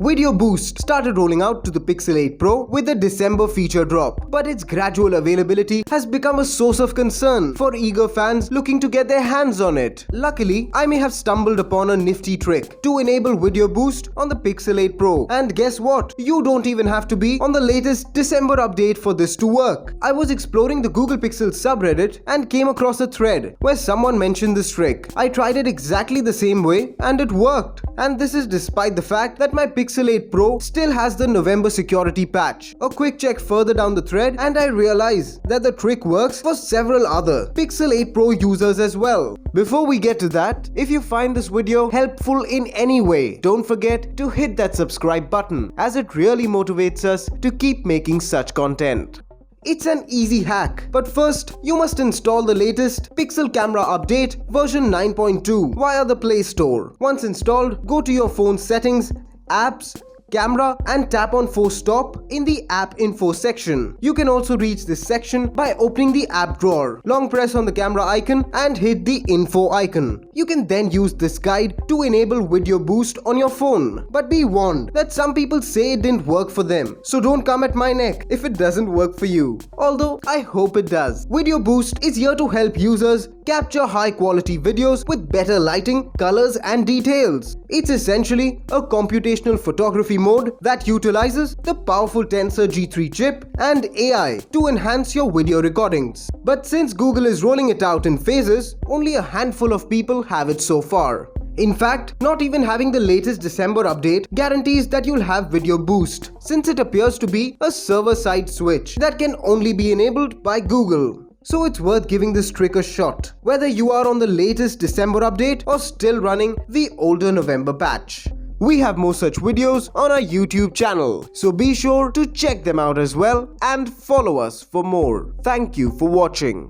Video Boost started rolling out to the Pixel 8 Pro with the December feature drop, but its gradual availability has become a source of concern for eager fans looking to get their hands on it. Luckily, I may have stumbled upon a nifty trick to enable Video Boost on the Pixel 8 Pro, and guess what? You don't even have to be on the latest December update for this to work. I was exploring the Google Pixel subreddit and came across a thread where someone mentioned this trick. I tried it exactly the same way and it worked. And this is despite the fact that my Pixel 8 Pro still has the November security patch. A quick check further down the thread and I realized that the trick works for several other Pixel 8 Pro users as well. Before we get to that, if you find this video helpful in any way, don't forget to hit that subscribe button as it really motivates us to keep making such content. It's an easy hack, but first you must install the latest Pixel Camera Update version 9.2 via the Play Store. Once installed, go to your phone settings, apps, camera and tap on Force Stop in the app info section. You can also reach this section by opening the app drawer. Long press on the camera icon and hit the info icon. You can then use this guide to enable Video Boost on your phone. But be warned that some people say it didn't work for them, so don't come at my neck if it doesn't work for you. Although I hope it does. Video Boost is here to help users capture high quality videos with better lighting, colors and details. It's essentially a computational photography mode that utilizes the powerful Tensor G3 chip and AI to enhance your video recordings. But since Google is rolling it out in phases, only a handful of people have it so far. In fact, not even having the latest December update guarantees that you'll have Video Boost, since it appears to be a server-side switch that can only be enabled by Google. So it's worth giving this trick a shot, whether you are on the latest December update or still running the older November patch. We have more such videos on our YouTube channel, so be sure to check them out as well and follow us for more. Thank you for watching.